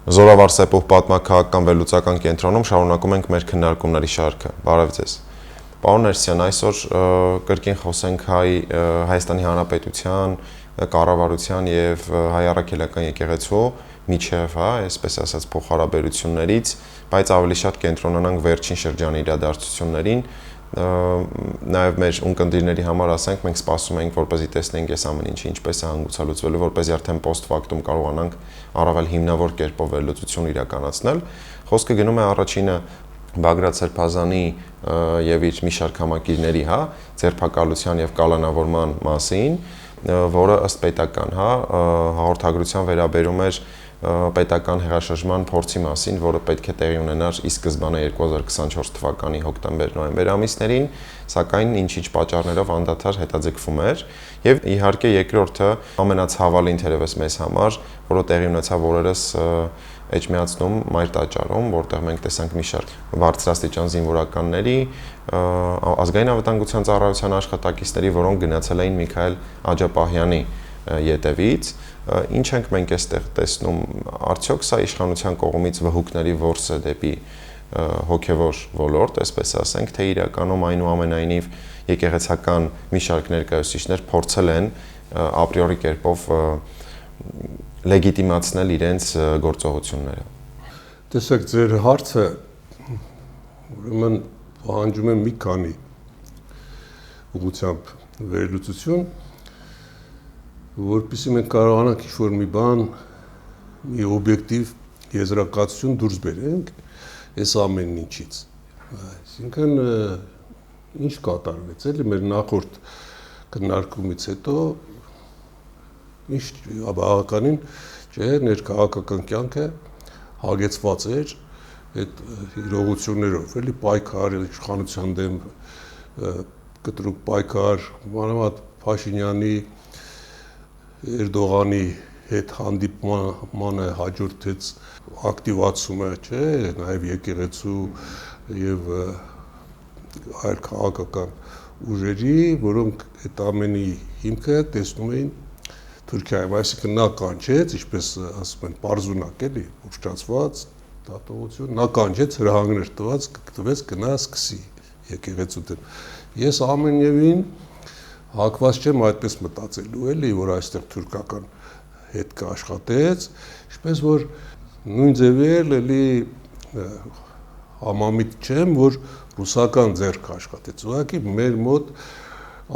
Զորավար Սեպուհ պատմաքաղաքական վերլուծական կենտրոնում շարունակում ենք մեր քննարկումների շարքը։ Բարև ձեզ։ Պարոն Ներսյան, այսօր կրկին խոսենք Հայաստանի Հանրապետության կառավարության եւ հայ առաքելական եկեղեցու միջև, այսպես ասած, փոխհարաբերություններից, բայց ավելի շատ կենտրոնանանք վերջին շրջանի իրադարձություններին, նաև մեր ունկնդիրների համար ասենք, մենք սպասում ենք, որպեսզի տեսնենք այս ամեն ինչը ինչպես է հանգուցալուծվելու, որպեսզի արդեն post factum կարողանանք առավել հիմնավոր կերպով վերլուծություն իրականացնել։ Խոսքը գնում է առաջինը Բագրատ Սրբազանի եւ իր մի շարք համակիրների, ձերբակալության եւ կալանավորման մասին, որը ըստ պետական, հաղորդագրության վերաբերում էր պետական հեղաշրջման փորձի մասին, որը պետք է տեղի ունենար ի սկզբանե 2024 թվականի հոկտեմբեր-նոյեմբեր ամիսներին, սակայն ինչ-ինչ պատճառներով անդադար հետաձգվում էր, եւ իհարկե երկրորդը ամենացավալին թերևս մեզ համար, որը տեղի ունեցավ օրերս Էջմիածնում Մայր տաճարում, որտեղ մենք տեսանք մի շարք բարձրաստիճան զինվորականների, ազգային անվտանգության ծառայության աշխատակիցների, որոնք գնացել էին Միքայել Աջապահյանի ետևից, ինչ ենք մենք այստեղ տեսնում, արդյոք սա իշխանության կողմից վհուկների որս է դեպի հոգևոր ոլորտ, այսպես ասենք, թե իրականում այնուամենայնիվ եկեղեցական մի շարք ներկայացուցիչներ փորձել են ապրիորի կերպով լեգիտիմացնել իրենց գործողությունները։ Տեսեք, ձեր հարցը ուրեմն պահանջում է մի քանի ուղղությամբ վերլուծություն, որպեսզի մենք կարողանանք ինչ-որ մի բան, մի օբյեկտիվ եզրակացություն դուրս բերենք այս ամեն ինչից։ Այսինքն ինչ կատարվեց, էլի մեր նախորդ քննարկումից հետո ինչ բավականին ներքաղաքական կյանքը հագեցված էր այդ իրողություններով, էլի պայքար, իշխանության դեմ կտրուկ պայքար, մանավանդ Փաշինյանի Էրդողանի հետ հանդիպմանը հաջորդեց ակտիվացումը, նաև եկեղեցու եւ այլ քաղաքական ուժերի, որոնք այդ ամենի հիմքը տեսնում էին Թուրքիայում, այսինքն նա կանչեց, ինչպես ասում են, պարզունակ էլի, ուշադրված դատողություն, նա կանչեց հրահանգներ տվեց գնա սկսի եկեղեցու դեմ։ Ես ամենևին հակված չեմ այդպես մտածելու էլի, որ այստեղ թուրքական հետ կաշխատեց, ինչպես որ նույն ձևի էլի համամիտ չեմ, որ ռուսական ձեռք աշխատեց։ Ուղղակի մեր մոտ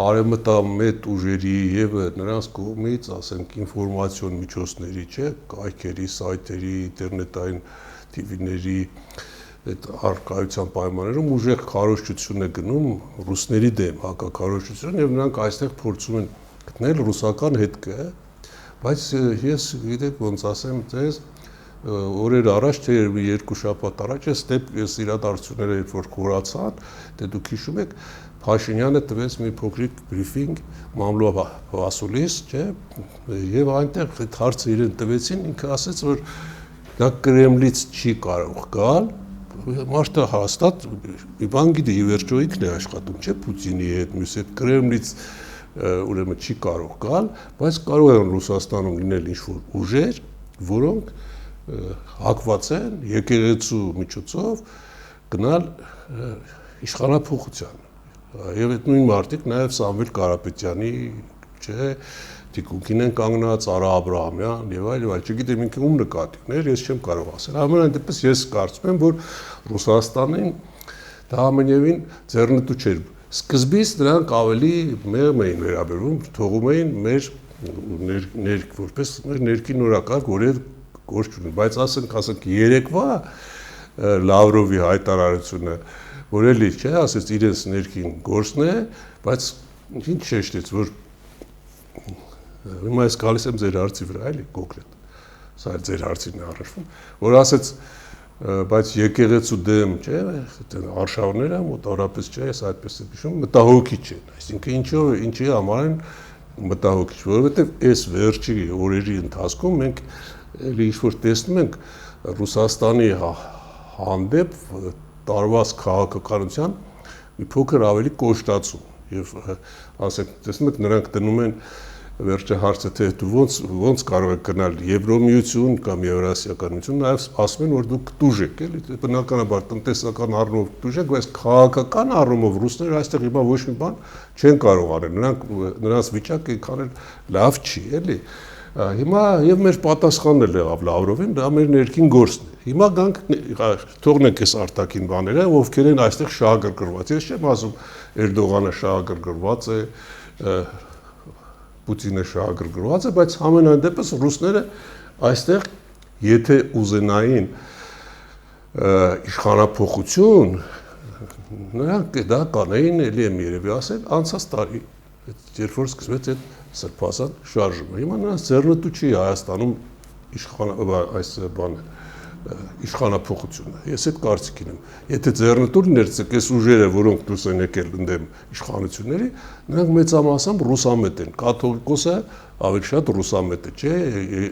արևմտամետ ուժերի եւ նրանց կողմից, ասենք, ինֆորմացիոն միջոցների, կայքերի, սայթերի, ինտերնետային TV-ների այդ արկայության պայմաններում ուժեղ քարոզչություն է գնում ռուսների դեմ, հակաքարոզչություն, եւ նրանք այստեղ փորձում են գտնել ռուսական հետքը, բայց ես գիտեք ոնց ասեմ ձեզ, օրեր առաջ, թե երկու շաբաթ առաջ այս իրադարձությունները երբ որ խորացան, դե դուք հիշում եք, Փաշինյանը տվեց մի փոքրիկ բրիֆինգ մամլո ասուլիս, եւ այնտեղ այդ հարցը իրեն տվեցին, ինքը ասաց, որ դա Կրեմլից չի կարող գալ, մարդը հաստատ մի բան գիտի, ի վերջո ինքն է աշխատում, Պուտինի հետ, մյուս հետ Կրեմլից ուրեմն չի կարող գալ, բայց կարող են Ռուսաստանում լինել ինչ-որ ուժեր, որոնք հակված են եկեղեցու միջոցով գնալ իշխանափոխության։ Եվ այդ նույն մարդիկ նաև Սամվել Կարապետյանի, Տիկուկին են կանգնած, Արա Աբրահամյան եւ այլ, չգիտեմ ինքը ում նկատի ուներ, ես չեմ կարող ասել։ Ամենայն դեպս ես կարծում եմ, որ Ռուսաստանին դա ամենևին ձեռնտու չէր։ Սկզբից նրանք ավելի մեղմ էին վերաբերվում, թողում էին մեր որպես մեր ներքին օրակարգ, որ գործ չունի, բայց ասենք երեկվա Լավրովի հայտարարությունը, որ էլի ասեց իրենց ներքին գործն է, բայց ինչ շեշտեց, որ հիմա ես գալիս եմ ձեր հարցի վրա, էլի կոնկրետ, սա ձեր հարցին է առնչվում, որ ասեց, բայց եկեղեցու դեմ, արշավները մոտավորապես ես այդպես եմ հիշում, մտահոգիչ են, այսինքն ինչի համար են մտահոգիչ, որովհետև այս վերջի օրերի ընթացքում մենք էլի ինչ-որ տեսնում ենք Ռուսաստանի հանդեպ տարված քաղաքականության մի փոքր ավելի կոշտացում եւ ասենք տեսնում եք նրանք դնում են վերջը հարցը թե դու ոնց կարող եք գնալ Եվրոմիություն կամ Եվրասիական միություն, նաև ասում են որ դուք տուժ եք, էլի բնականաբար տնտեսական առումով տուժ եք, բայց քաղաքական առումով ռուսները այստեղ հիմա ոչ մի բան չեն կարող անել, նրանց վիճակը այնքան լավ չի, էլի։ Հիմա եւ մեր պատասխանն էլ եղավ Լավրովին, դա մեր ներքին գործն է։ Հիմա գանք թողնենք այս արտաքին բաները, ովքեր են այստեղ շահագրգռված։ Ես չեմ ասում Էրդողանը շահագրգռված է, Պուտինը շահագրգռված է, բայց ամենայն դեպս ռուսները այստեղ եթե ուզենային իշխանափոխություն, նրանք դա կանեին, էլի եմ երևի ասել, անցած տարի, երբ որ սկսվեց այդ սրբազան շարժումը։ Հիմա նրանց ձեռնտու չի Հայաստանում իշխանափոխությունը։ Ես այդ կարծիքին եմ։ Եթե ձեռնտու լիներ այս ուժերը, որոնք դուրս են եկել ընդդեմ իշխանությունների, նրանք մեծամասամբ ռուսամետ են։ Կաթողիկոսը ավելի շատ ռուսամետ է, չէ՞,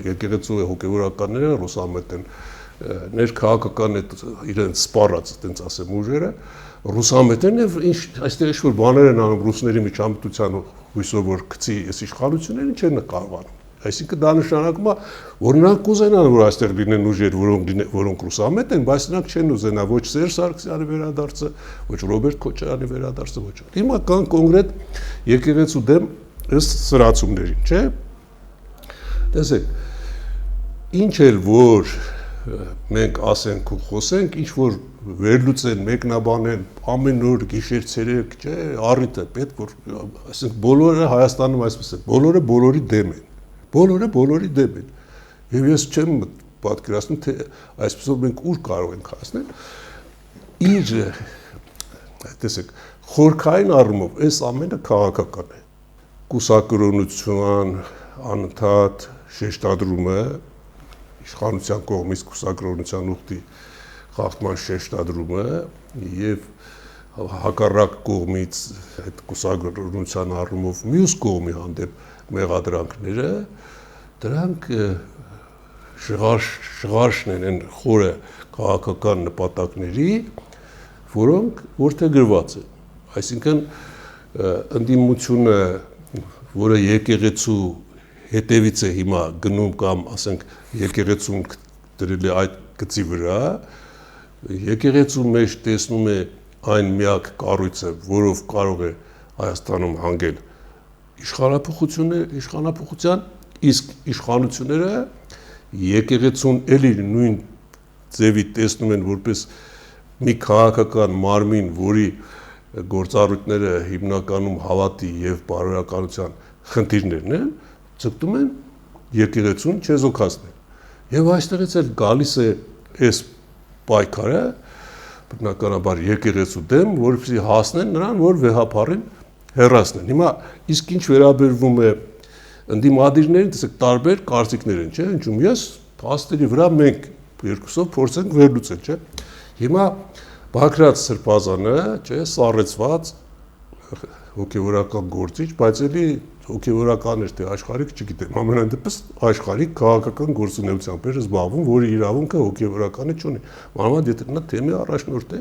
եկեղեցու հոգևորականները ռուսամետ են։ Ներքաղաքական այդ իրենց սպառած, այտենց ասեմ, ուժերը ռուսամետ են եւ այստեղ ինչ-որ բաներ են անում ռուսների միջամտության հույսով որ գցի այս իշխանություններին չեն կարողանում։ Այսինքն դա նշանակում է, որ նրանք կուզենան, որ այստեղ լինեն ուժեր, որոնք ռուսամետ են, բայց նրանք չեն ուզենա ոչ Սերժ Սարգսյանի վերադարձը, ոչ Ռոբերտ Քոչարյանի վերադարձը, ոչ։ Հիմա կան կոնկրետ եկեղեցու դեմ ըստ սրացումներին, չէ՞։ Տեսեք, ինչ էլ որ մենք ասենք ու խոսենք, ինչ որ վերլուծեն, մեկնաբանեն, ամեն օր գիշեր-ցերեկ, չէ, առիթ է պետք որ, ասենք բոլորը Հայաստանում այսպես է, բոլորը բոլորի դեմ են։ Բոլորը բոլորի դեմ են։ Եվ ես չեմ պատկերացնում, թե այսպեսով մենք ուր կարող ենք հասնել։ Իր, տեսեք, խորքային առումով այս ամենը քաղաքական է։ Կուսակրոնության անընդհատ շեշտադրումը իշխանության կողմից կուսակրոնության ուխտի խախտման շեշտադրումը եւ հակառակ կողմից այդ կուսակրոնության առումով մյուս կողմի հանդեպ մեղադրանքները դրանք շղարշն են խորը քաղաքական նպատակների, որոնք որդեգրված են։ Այսինքն ընդդիմությունը, որը եկեղեցու հետևից է հիմա գնում կամ ասենք եկեղեցուն դրել է այդ գծի վրա, եկեղեցու մեջ տեսնում է այն միակ կառույցը, որով կարող է Հայաստանում հանգել իշխանափոխության, իսկ իշխանությունները եկեղեցուն էլի նույն ձևի տեսնում են որպես մի քաղաքական մարմին, որի գործառույթները հիմնականում հավատի եւ բարոյականության խնդիրներն են, ցկտում են եկեղեցուն չեզոքացնել։ Եվ այստեղից էլ գալիս է այս պայքարը բնականաբար եկեղեցու դեմ, որպեսզի հասնեն նրան, որ վեհապարին հեռացնեն։ Հիմա իսկ ինչ վերաբերվում է ընդդիմադիրներին, տեսեք, տարբեր կարծիքներ են, չէ՞, ինչու՞մ ես փաստերի վրա մենք երկուսով փորձենք վերլուծել, չէ՞։ Հիմա Բագրատ Սրբազանը, չէ, սառեցված հոգևորական գործիչ, բայց էլի հոգևորական էր, թե աշխարհիկ, չգիտեմ, ամենայն դեպս աշխարհիկ քաղաքական գործունեությամբ էր զբաղվում, որի իրավունքը հոգևորականը չունի։ Մանավանդ եթե նա թեմի առաջնորդ է,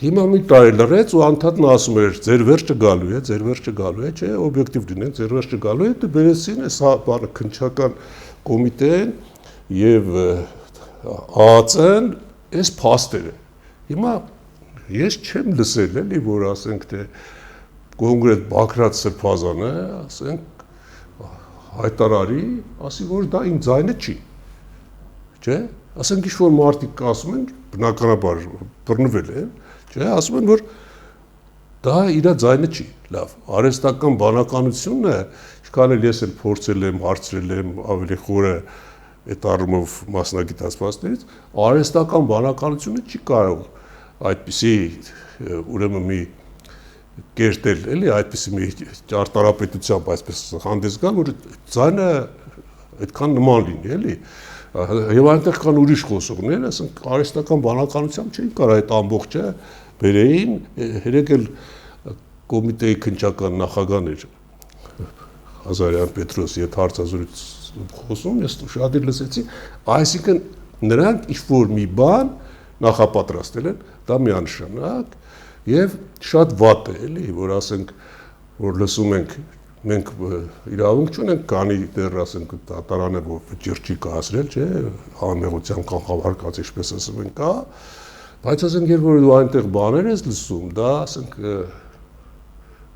հիմա մի տարի լռեց ու անդադն ասում էր, ձեր վերջը գալու է, ձեր վերջը գալու է, չէ, օբյեկտիվ լինենք, ձեր վերջը գալու է, դե բերեցին այս բանը քննչական կոմիտեն եւ ԱԱՑ-ն այս փաստերը։ Հիմա ես չեմ լսել էլի, որ ասենք թե կոնկրետ Բագրատ Սրբազանը, ասենք հայտարարի, ասի որ դա իմ ձայնը չի։ Չէ՞։ Ասենք ինչ որ մարդիկ ասում են, բնականաբար բռնվել են, չէ՞, ասում են որ դա իր ձայնը չի։ Լավ, արհեստական բանականությունը, ինչքան էլ ես էլ փորձել եմ, հարցրել եմ ավելի խորը այդ առումով մասնագիտացվածներից, արհեստական բանականությունը չի կարող այդպիսի ուրեմն մի կերտել, էլի այդպիսի մի ճարտարապետությամբ այսպես հանդես գալ, որ ձայնը այդքան նման լինի, էլի։ Եվ այնտեղ կան ուրիշ խոսողներ, ասենք արհեստական բանականությամբ չէին կարող այդ ամբողջը բերեին, երեք էլ կոմիտեի քննչական նախագահն էր Ղազարյան Պետրոս, եթե հարցազրույց խոսում, ես շատ լսեցի, այսինքն նրանք ինչ-որ մի բան նախապատրաստել են, դա միանշանակ եւ շատ վատ է, էլի, որ ասենք, որ լսում ենք մենք իրավունք չունենք կանի դեռ ասենք դատարանը որ ճիրջի կասրել, չէ, անմեղության կանխավարկած ինչպես ասում են կա, բայց ասենք երբ որ դու այնտեղ բաներ ես լսում, դա ասենք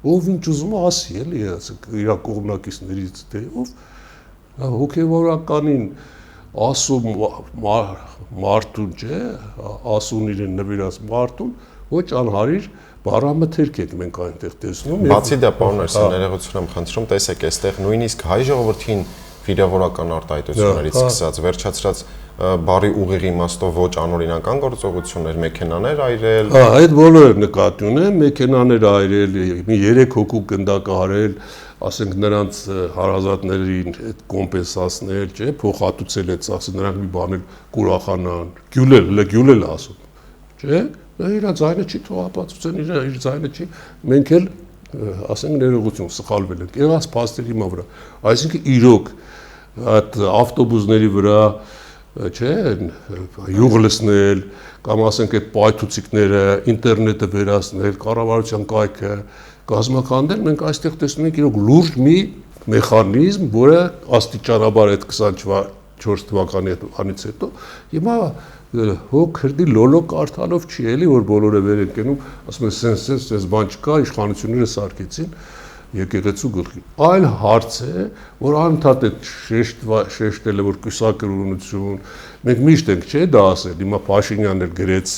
ով ինչ ուզում է ասի, էլի, ասենք իր կողմնակիցներից թե ով հոգևորականին ասում մարդուն, չէ, ասուն իրեն նվիրած մարդուն, ոչ անհարիր բառամթերք եք մենք այնտեղ տեսնում։ Բացի դա, պարոն Ներսյան, ներողություն եմ խնդրում, տեսեք, այստեղ նույնիսկ հայ ժողովրդին վիրավորական արտահայտություններից սկսած, վերջացրած բարի ուղիղ իմաստով ոչ անօրինական գործողություններ, մեքենաներ այրել։ Այդ բոլորը նկատի ունեն, մեքենաներ այրել, մի 3 հոգու գնդակահարել, ասենք նրանց հարազատներին այդ կոմպենսացնել, չէ, փոխհատուցել այդ ծախսը, նրանք մի բան կուրախանան, գյուլել ասում, չէ։ Իր ձայնը չի թողապացուցեն, իր ձայնը չի, մենք էլ ասենք ներողություն սխալվել ենք, եղած փաստերի վրա, այսինքն իրոք այդ ավտոբուսների վրա, չէ, յուղ լցնել, կամ ասենք այդ պայթուցիկները, ինտերնետը վերացնել, կառավարության կայքը կազմակերպել, մենք այստեղ տեսնում ենք իրոք լուրջ մի մեխանիզմ, որը աստիճանաբար այդ 24 թվականից հետո հիմա հոգ հրդի լոլո կարդալով չի էլի, որ բոլորը վեր են կենում, ասում են սենց բան չկա, իշխանությունները սարքեցին եկեղեցու գլխին։ Այլ հարց է, որ անընդհատ է շեշտել է, որ կուսակրոնություն, մենք միշտ ենք, չէ, դա ասել, հիմա Փաշինյանն էլ գրեց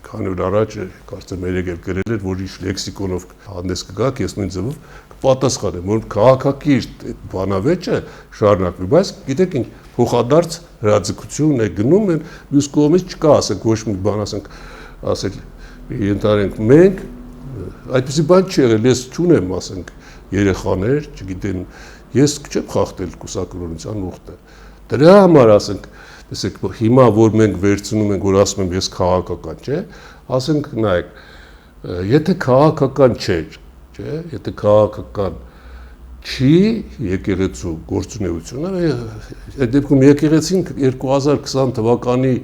քանի օր առաջ, կարծեմ երեկ էլ գրել էր, որ իր լեքսիկոնով հանդես կգաք, ես նույն ձևով կպատասխանեմ, որ քաղաքակիրթ այդ բանավեճը շարունակվի, բայց գիտեք ինչ, փոխադարձ հրաձգություն է գնում, մյուս կողմից չկա, ասենք ոչ մի բան, ասենք ենթարենք մենք, այդպիսի բան չի եղել, ես չունեմ, ասենք երեխաներ, չգիտեմ, ես չեմ խախտել կուսակրոնության ուխտը։ Դրա համար ասենք, տեսեք, հիմա որ մենք վերցնում ենք, որ ասում եմ ես քաղաքական, չէ, ասենք նայեք, եթե քաղաքական չէր, չէ, եթե քաղաքական չի եկեղեցու գործունեությունը, այդ դեպքում եկեղեցին 2020 թվականի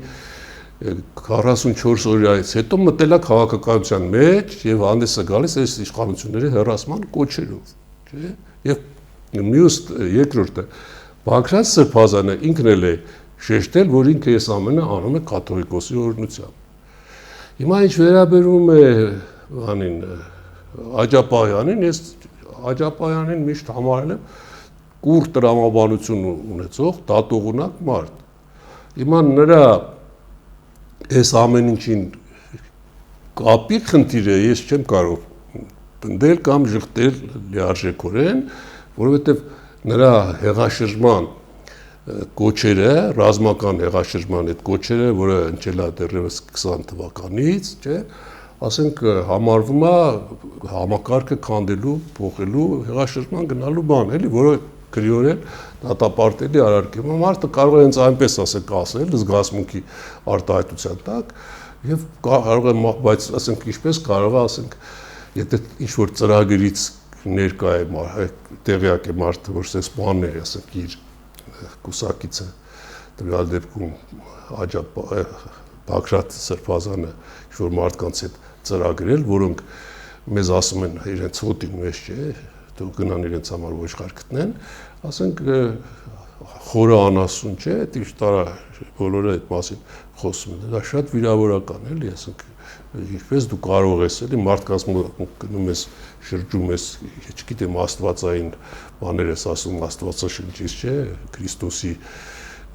44 օրից հետո մտել է քաղաքականության մեջ եւ հանդես է գալիս այս իշխանությունների հեռացման կոչերով, չէ՞։ Եվ մյուս երկրորդը Բագրատ Սրբազանը ինքն էլ է շեշտել, որ ինքը այս ամենը անում է կաթողիկոսի օրհնությամբ։ Հիմա ինչ վերաբերում է բանին Աջապահյանին, ես Աջապահյանին միշտ համարել եմ կուռ տրամաբանություն ունեցող դատողունակ մարդ։ Հիմա նրա այս ամեն ինչին կապի խնդիրը ես չեմ կարող պնդել կամ ժխտել լիարժեքորեն, որովհետև նրա հեղաշրջման կոչերը, ռազմական հեղաշրջման այդ կոչերը, որը ընչել է դեռևս 20 թվականից, չէ, ասենք համարվում է համակարգը քանդելու, փոխելու, հեղաշրջման գնալու բան, էլի, որը գրիորեն դատապարտելի արարքի մարդը կարող է հենց այնպես ասել, զգացմունքի արտահայտության տակ, եւ կարող է, բայց ասենք ինչպես կարող է, ասենք, եթե ինչ-որ ծրագրից ներկա է, տեղյակ է մարդը, որ սենց բան է, ասենք, իր կուսակիցը, տվյալ դեպքում Բագրատ Սրբազանը ինչ-որ մարդկանց հետ ծրագրել, որոնք մեզ ասում են իրենց հոտին մեջ չէ, դու գնան իրենց համար ոչխար գտնեն, ասենք խորը անասուն չէ, տիշտարա բոլորը այդ մասին խոսում են, դա շատ վիրավորական էլի, ասենք ինչպես դու կարող ես էլի մարդկանց գնում ես շրջում ես, չգիտեմ աստվածային բաներ ես ասում, աստվածաշնչից չէ, Քրիստոսի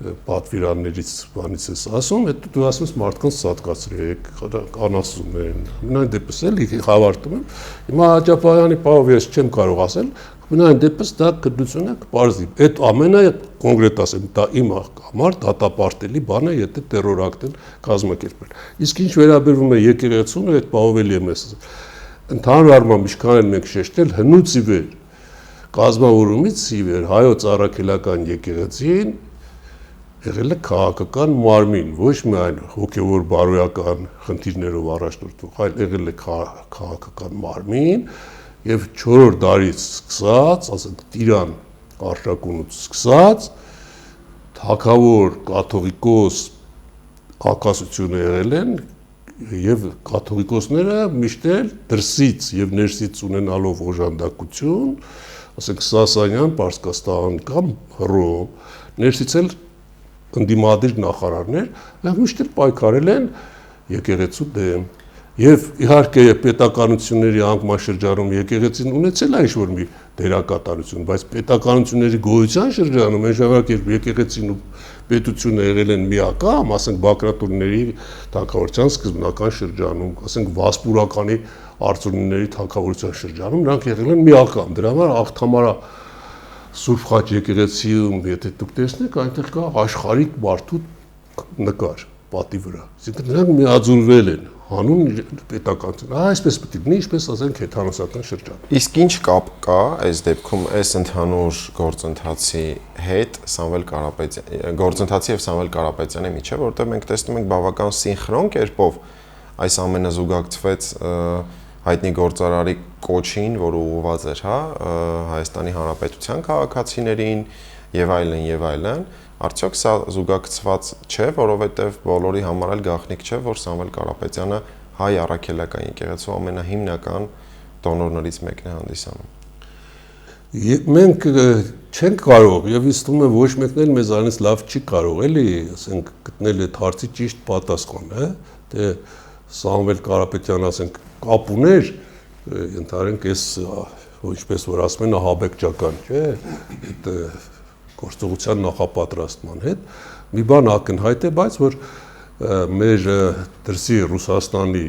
պատվիրաններից բանից ես ասում, հետո դու ասում ես մարդկանց սատկացրեք, անասում են, մնայն դեպս էլի հավարտում եմ, հիմա Աջապահյանի պահով ես չեմ կարող ասել, մնայն դեպս դա գդությունը կպարզի, այդ ամենը կոնկրետ ասեմ, դա իմ համար դատապարտելի բան է, եթե տերորակտ են կազմակերպել, իսկ ինչ վերաբերվում է եկեղեցուն, այդ պահովելի եմ ես ընդհանուր առմամբ ինչքան են մենք շեշտել, հնուց ի վեր, կազմավորումից ի վեր, հայոց առաքելական եկեղեցին եղել է քաղաքական մարմին, ոչ միայն հոգևոր բարոյական խնդիրներով առաջնորդող, այլ եղել է քաղաքական մարմին եւ 4-րդ դարից սկսած, ասենք Տիրան արշակունուց սկսած, թագավոր կաթողիկոս ակասությունը եղել են եւ կաթողիկոսները միշտ էլ դրսից եւ ներսից ունենալով օժանդակություն, ասենք Սասանյան, Պարսկաստան կամ Հռոմ, ներսից էլ ընդդիմադիր նախարարներ, նրանք միշտ էլ պայքարել են եկեղեցու դեմ։ Եվ իհարկե պետականությունների անկման եկեղեցին ունեցել է ինչ-որ մի դերակատարություն, բայց պետականությունների գոյության շրջանում այն ժամանակ երբ եկեղեցին ու պետությունը եղել են միակամ, ասենք բակրատորների թագավորության սկզբնական շրջանում, ասենք Վասպուրականի արծունիների թագավորության շրջանում նրանք եղել են միակամ։ Դրա համար աղթամարա Սուրբ Խաչ եկեղեցիում, եթե դուք տեսնեք, այնտեղ կա աշխարհիկ մարդու նկար պատի վրա։ Այսինքն նրանք միաձուլվել են հանուն պետականություն։ Այսպես պետք է լինի, ինչպես ասենք հեթանոսական շրջան։ Իսկ ինչ կապ կա այս դեպքում այս ընդհանուր գործընթացի հետ Սամվել Կարապետյանի գործընթացի եւ Սամվել Կարապետյանի միջեւ, որտեղ մենք տեսնում ենք բավական սինխրոն կերպով այս ամենը զուգակցվեց հայտնի գործարարի կոչին, որը ուղղված էր, Հայաստանի Հանրապետության քաղաքացիներին եւ այլն եւ այլն, արդյոք սա զուգակցված չէ, որովհետեւ բոլորի համար էլ գաղտնիք չէ, որ Սամվել Կարապետյանը հայ առաքելական եկեղեցու ամենահիմնական դոնորներից մեկն է հանդիսանում։ Մենք չենք կարող եւ ինձ թվում է ոչ մեկն էլ մեզանից լավ չի կարող էլի, ասենք գտնել այդ հարցի ճիշտ պատասխանը, թե Սամվել Կարապետյանը, ասենք, կապ ուներ, ընդհանրենք այս ինչպես որ ասում են ահաբեկչական, չէ, այդ գործողության նախապատրաստման հետ, մի բան ակնհայտ է, բայց որ մեր դրսի Ռուսաստանի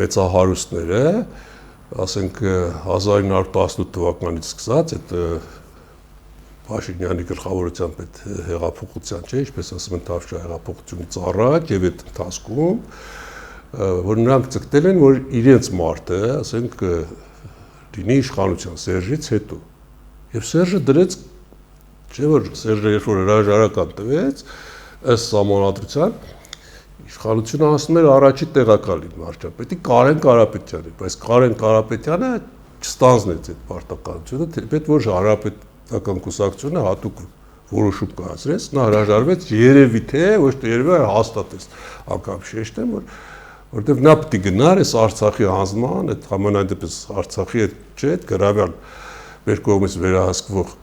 մեծահարուստները, ասենք 1918 թվականից սկսած այդ Փաշինյանի գլխավորությամբ այդ հեղափոխության, չէ, ինչպես ասում են Թավշյա հեղափոխությունից առաջ եւ այդ ընթացքում որ նրանք ցկտել են, որ իրենց մարդը, ասենք, լինի իշխանության Սերժից հետո։ Եվ Սերժը դրեց, չէ՞ որ Սերժը երբ որ հրաժարական տվեց, ըստ սահմանադրության իշխանությունը հասնում էր առաջի տեղակալին վարչապետի Կարեն Կարապետյանի, բայց Կարեն Կարապետյանը չստանձնեց այդ պարտականությունը, թեպետ որ Հանրապետական կուսակցությունը հատուկ որոշում կայացրեց, նա հրաժարվեց երևի թե ոչ թե երևի հաստատեց, անգամ շեշտեմ, որտեղ նա պետք է գնար այս Արցախի հանձնման, այդ համանայնդեպս Արցախի այդ չէ, այդ գրավյալ մեր կողմից վերահսկվող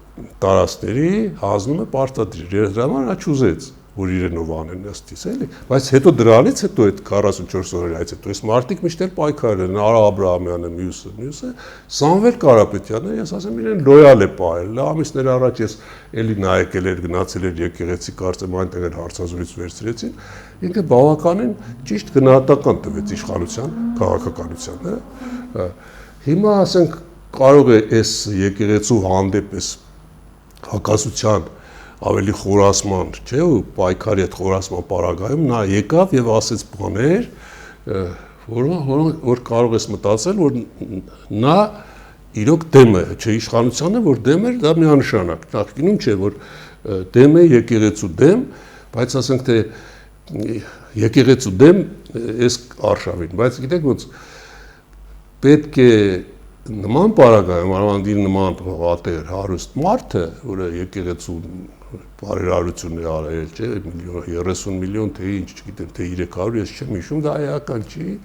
տարածքների հանձնումը պարտադիր էր, դրա համար նա չուզեց, որ իրենով անեն ըստիս էլի, բայց հետո դրանից հետո այդ 44 օրերից հետո այս մարտիկ միշտ էլ պայքարել են, Արա Աբրահամյանը, մյուսը, Սամվել Կարապետյանը, ես ասեմ, իրեն լոյալ է պահել, ամիսներ առաջ ես էլի նայեկել էր, գնացել էր եկեղեցի, կարծեմ այնտեղ էլ հարցազրույց վերցրեցին, ինքը բավականին ճիշտ գնահատական տվեց իշխանության, քաղաքականության, հիմա ասենք կարող է այս եկեղեցու հանդեպ այս հակասության ավելի խորացման, չէ, ու պայքարի այդ խորացման պարագայում նա եկավ եւ ասեց բաներ, որ կարող ես մտածել, որ նա իրոք դեմ է, չէ, իշխանությանը, որ դեմ էր, դա միանշանակ։ Նախկինում չէ, որ դեմ է եկեղեցու դեմ, բայց ասենք թե եկեղեցու դեմ այս արշավին, բայց գիտեք ոնց պետք է նման պարագայում արվանդիր նման հատեր հարուստ մարդը, որը եկեղեցու բարերարություն է արել, չէ, 30 միլիոն, թե ինչ, չգիտեմ, թե 300, ես չեմ հիշում, դա էական չի,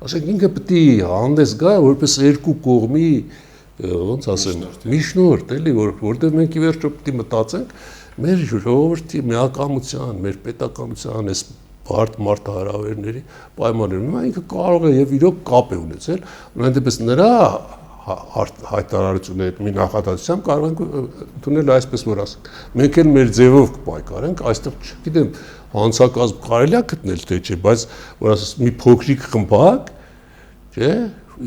ասենք ինքը պետք է հանդես գա, որպես երկու կողմի, ոնց ասեմ, միջնորդ, էլի, որտեղ մենք ի վերջո պետք է մտածենք մեր ժողովրդի միակամության, մեր պետականության, այս բարդ մարդահրավերների պայմաններում, հիմա ինքը կարող է եւ իրոք կապ է ունեցել, այնտեղից նրա հայտարարությունը մի նախադասությամբ կարող ենք ընդունել այսպես որ ասենք մենք էլ մեր ձևով կպայքարենք այստեղ չգիտեմ հանցակազմ կարելի է գտնել թե չէ բայց որ ասես մի փոքրիկ խմբակ չէ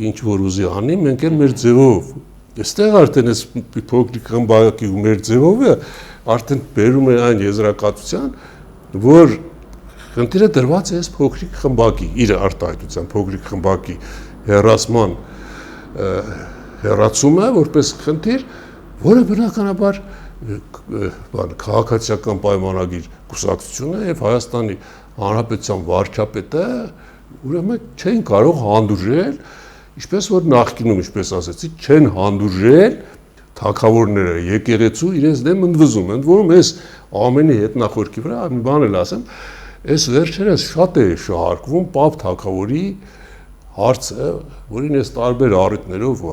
ինչ որ ուզի անի մենք էլ մեր ձևով այստեղ արդեն այս մի փոքրիկ խմբակի ու մեր ձևովը արդեն բերում է այն եզրակացության որ խնդիրը դրված է այս փոքրիկ խմբակի իր արտահայտության փոքրիկ խմբակի հերասման հերացումը որպես խնդիր, որը բնականաբար քաղաքացիական պայմանագիր կուսակցությունը եւ Հայաստանի Հանրապետության վարչապետը ուրեմն չեն կարող հանդուրժել, ինչպես որ նախկինում, ինչպես ասեցի, չեն հանդուրժել թագավորները եկեղեցու իրենց դեմ ընդվզում, ընդ որում այս ամենի հետնախորքի վրա մի բան էլ ասեմ, այս վերջերս շատ է շահարկվում Պապ թագավորի հարցը, որին ես տարբեր առիթներով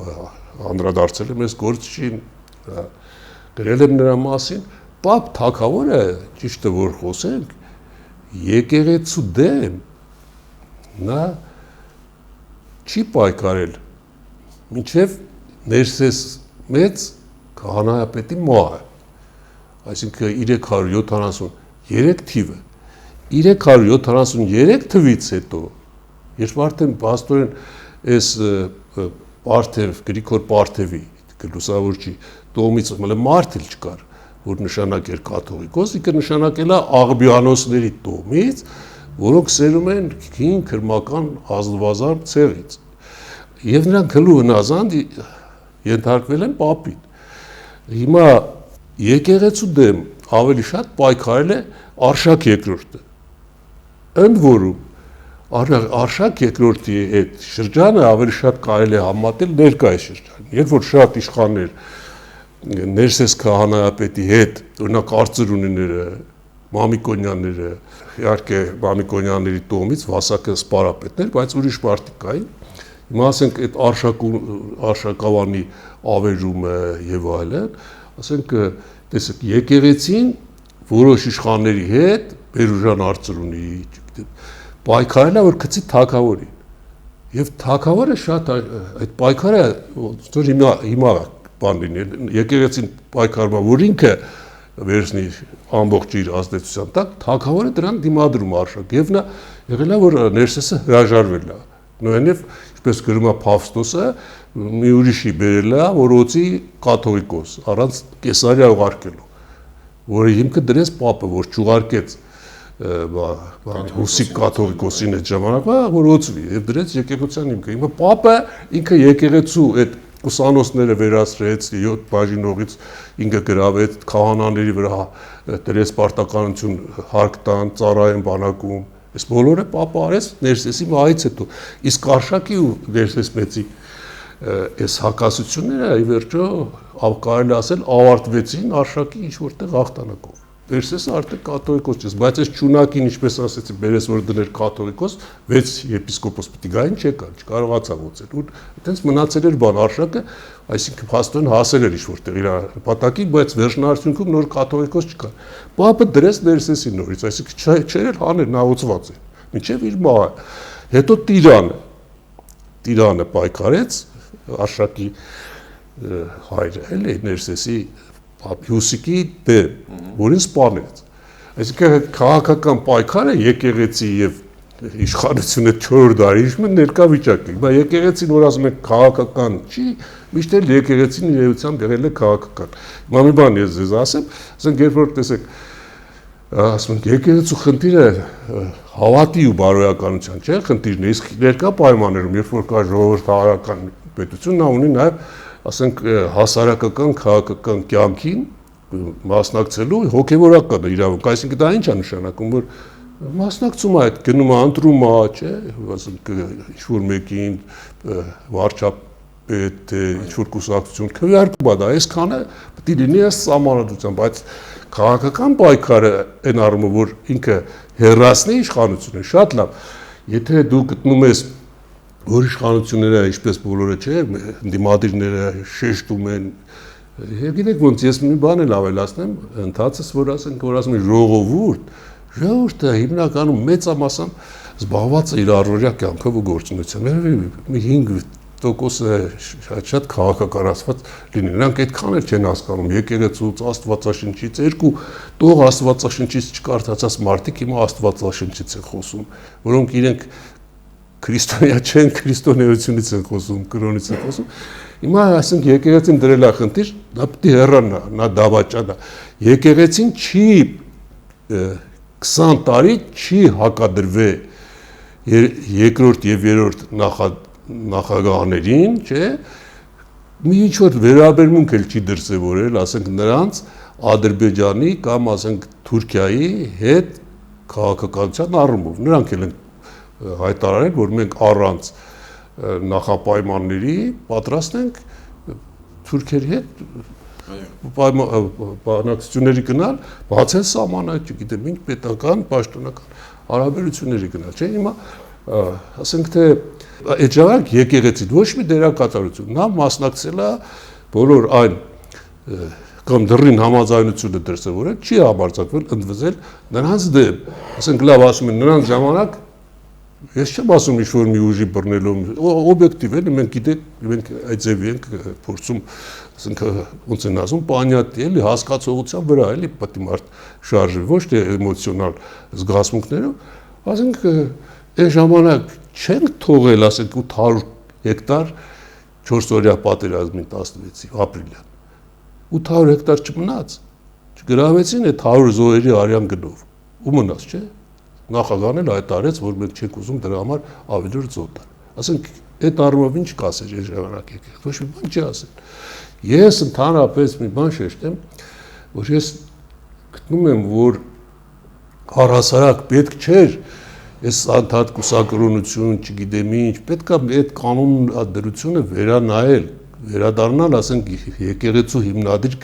անդրադարձել եմ այս գործչին, գրել եմ նրա մասին, Պապ թագավորը, ճիշտ է որ խոսենք, եկեղեցու դեմ նա չի պայքարել մինչև ներսես մեծ քահանայապետի մահը, այսինքն 373 թիվը, 373 թվից հետո, երբ արդեն փաստորեն այս Պարթև, Գրիգոր Պարթևի լուսավորչի տոհմից մարդ էլ չկար, որ նշանակեր կաթողիկոս, ինքը նշանակել է աղբյանոսների տոհմից, որոնք սերում են հին քրմական ազնվազարդ ցեղից։ Եվ նրանք հլու հնազանդ ենթարկվել են Պապին։ Հիմա եկեղեցու դեմ ավելի շատ պայքարել է Արշակ երկրորդը։ Ընդ որում Արշակ երկրորդի այդ շրջանը ավելի շատ կարելի է համատել ներկայիս շրջանին, երբ որ շատ իշխաններ ներսես քահանայապետի հետ, օրինակ Արծրունիները, Մամիկոնյանները, իհարկե Մամիկոնյանների տոհմից Վասակը սպարապետներ, բայց ուրիշ մարդիկ կային։ Հիմա ասենք այդ Արշակավանի ավերումը եւ այլն, ասենք տեսեք եկեղեցին որոշ իշխանների հետ, Բերուժան Արծրունի, պայքարել է որ գցի թագավորին։ Եվ թագավորը շատ այդ պայքարը որ հիմա բան լինի, եկեղեցին պայքարում որ ինքը վերցնի ամբողջ իր ազդեցության տակ, թագավորը դրան դիմադրում Արշակ եւ նա եղել է որ ներսեսը հրաժարվել է։ Նույնիսկ ինչպես գրում է Փավստոսը, մի ուրիշի բերել է որոցի կաթողիկոս առանց Կեսարիա ուղարկելու, որը հիմքը դրեց Պապը, որ չուղարկեց ռուսիկ կաթողիկոսին այդ ժամանակվա որոցվի եւ դրեց եկեղեցության հիմքը։ Հիմա Պապը ինքը եկեղեցու այդ ուսանոցները վերացրեց 7 բաժինողից ինքը գրավեց քահանաների վրա դրեց պարտականություն հարկ տան ծառայեն բանակում այս բոլորը Պապը արեց ներսեսի մահից հետո իսկ Արշակի ու ներսես մեծի այս հակասությունները ի վերջո կարելի ասել ավարտվեցին Արշակի ինչ որտեղ հաղթանակով Ներսեսը արդեն կաթողիկոս չէ, բայց այս ճունակին, ինչպես ասեցի, բերես որ դներ կաթողիկոս, 6 եպիսկոպոս պիտի գային չեկան, չկարողացավ ոցել։ Ու այդպես մնացել էր բան Արշակը, այսինքն փաստորեն հասել էր ինչ որտեղ իր նպատակին, բայց վերջնարդյունքում նոր կաթողիկոս չկա։ Պապը դրեց Ներսեսին նորից, այսինքն չէր հանել նա ոցված է, մինչև իր մահը։ Հետո Տիրանը պայքարեց Արշակի հայրը, էլի Ներսեսի Հյուսիկի դեմ, որին սպանեց։ Այսինքն քաղաքական պայքարը եկեղեցի եւ իշխանությունը 4 դարի իշխան ներկա վիճակի։ Բայց եկեղեցին որ ասում են քաղաքական չի, միշտ էլ եկեղեցին իրավությամբ եղել է քաղաքական։ Հիմա մի բան ես ձեզ ասեմ, ասենք երբ որ տեսեք ասում են եկեղեցու խնդիրը հավատի ու բարոյականության չէ, խնդիրն է, իսկ ներկա պայմաններում երբ որ կա ժողովրդական պետություն, նա ունի նաեւ ասենք հասարակական քաղաքական կյանքին մասնակցելու հոգևորական իրավունք, այսինքն դա ինչ է նշանակում, որ մասնակցում է այդ գնում է ընտրում է, չէ, ասենք ինչ որ մեկին վարչապետ, ինչ որ կուսակցություն քվեարկում է դա, այսքանը պետք է լինի այս սահմանադրությամբ, բայց քաղաքական պայքարը այն առումով, որ ինքը հերացնի իշխանությունը, շատ լավ, եթե դու գտնում ես որ իշխանությունները ինչպես բոլորը չէ, դիմադիրները շեշտում են, եւ գիտեք ոնց ես մի բան էլ ավելացնեմ, ընդհանրապես որ ասում են ժողովուրդը հիմնականում մեծամասամբ զբաղված է իր առօրյա կյանքով ու գործունեությամբ, մի 5% շատ քաղաքականացված լինի, նրանք այդքան էլ չեն հասկանում եկեղեցուց, Աստվածաշնչից, երկու տող Աստվածաշնչից չկարդացած մարդիկ հիմա Աստվածաշնչից են խոսում, որոնք իրենք քրիստոնյա չեն, քրիստոնեությունից են խոսում, կրոնից են խոսում։ Հիմա ասենք եկեղեցին դրել է խնդիր, դա պիտի հեռանա, նա դավաճանա։ Եկեղեցին չի 20 տարի չի հակադրվել երկրորդ եւ երրորդ նախագահներին, չէ՞, մի ինչ որ վերաբերմունք էլ չի դրսևորել, ասենք նրանց Ադրբեջանի կամ ասենք Թուրքիայի հետ քաղաքականության առումով։ Նրանք էլ են հայտարարել, որ մենք առանց նախապայմանների պատրաստ ենք թուրքերի հետ բանակցությունների գնալ, բացել սահմանը, չգիտեմ, ինչ պետական, պաշտոնական հարաբերությունների գնալ, չէ՞։ Հիմա ասենք թե այդ ժամանակ եկեղեցին ոչ մի դերակատարություն, նա մասնակցել է բոլոր այն կամ դրին համաձայնությունը դրսևորել, չի համարձակվել ընդվզել նրանց դեմ, ասենք լավ ասում են նրանց ժամանակ ես չեմ ասում ինչ-որ մի ուժի բռնելու, օբյեկտիվ է, մենք գիտենք, մենք այդ ձևի ենք փորձում, ասենք ոնց են ասում, պանյատի էլի հասկացողության վրա էլի պետք է մարդ շարժվի, ոչ թե էմոցիոնալ զգացմունքներով, ասենք այն ժամանակ չենք թողել, ասենք 800 հեկտար 4-օրյա պատերազմին 16-ի ապրիլյան 800 հեկտար չմնաց, չգրավեցին այդ 100 զոհերի արյան գնով, ու մնաց, չէ՞։ Նախագահն էլ հայտարարեց, որ մենք չենք ուզում դրա համար ավելի օր ծոտ տալ։ Ասենք այդ առումով ինչ կասեր այս ժամանակ եկեք, ոչ մի բան չի ասել։ Ես ընդհանրապես մի բան շեշտեմ, որ ես գտնում եմ, որ առհասարակ պետք չէր այս անդադ կուսակրոնություն, չգիտեմ ինչ, պետք է այդ կանոն դրությունը վերանայել, վերադառնալ, ասենք եկեղեցու հիմնադիր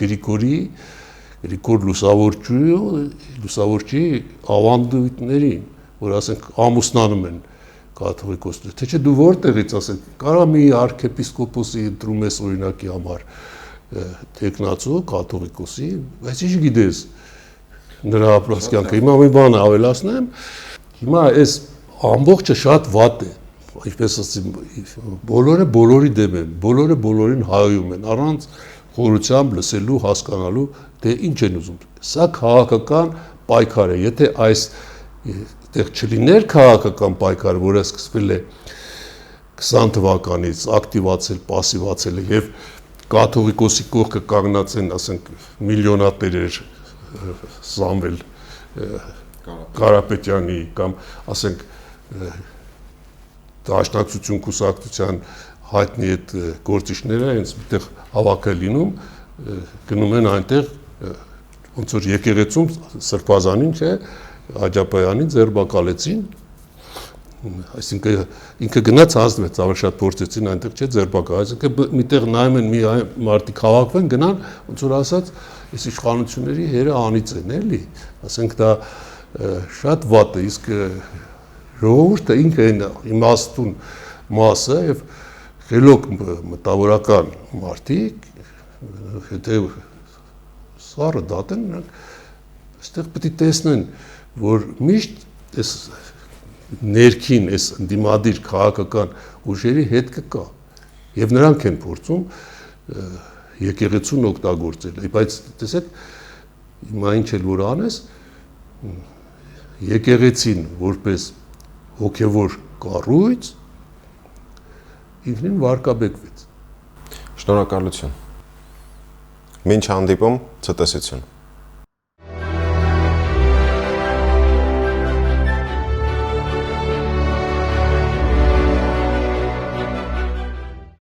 Գրիգոր Լուսավորչի ավանդույթներին, որ ասենք ամուսնանում են կաթողիկոսները, թե չէ դու որտեղից ասենք, կարա մի արքեպիսկոպոսի ընտրում ես օրինակի համար տեխնացու կաթողիկոսի, բայց ինչ գիտես նրա ապրած կյանքը, հիմա մի բան ավելացնեմ, հիմա այս ամբողջը շատ վատ է, ինչպես ասեմ, բոլորը բոլորի դեմ են, բոլորը բոլորին հայում են, առանց խորությամբ լսելու, հասկանալու, թե ինչ են ուզում։ Սա քաղաքական պայքար է, եթե այստեղ չլիներ քաղաքական պայքար, որը սկսվել է 20 թվականից, ակտիվացել, պասիվացել է եւ կաթողիկոսի կողքը կանգնած են, ասենք, միլիոնատերեր Սամվել Կարապետյանի կամ ասենք դաշնակցություն կուսակցության հայտնի այդ գործիչները հենց այդտեղ հավաք է լինում, գնում են այնտեղ ոնց որ եկեղեցում Սրբազանին, չէ, Աջապայանին ձերբակալեցին, այսինքն ինքը գնաց հանձնվեց, ավելի շատ փորձեցին այնտեղ չէ ձերբակալ, այսինքն միտեղ նայում են մի մարդիկ հավաքվեն, գնան, ոնց որ ասած, այս իշխանությունների հերը անից են, էլի, ասենք դա շատ վատ է, իսկ ժողովուրդը ինքը այն իմաստուն մասը եւ խելոք մտավորական մարդիկ, եթե սառը դատեն, նրանք այստեղ պետք է տեսնեն, որ միշտ այս ներքին, այս ընդդիմադիր քաղաքական ուժերի հետ կգա եւ նրանք են փորձում եկեղեցուն օգտագործել, բայց տեսեք, հիմա ինչ էլ որ անես, եկեղեցին որպես հոգևոր կառույց ինքնին վարկաբեկվեց։ Շնորհակալություն։ Մինչ հանդիպում, ցտեսություն։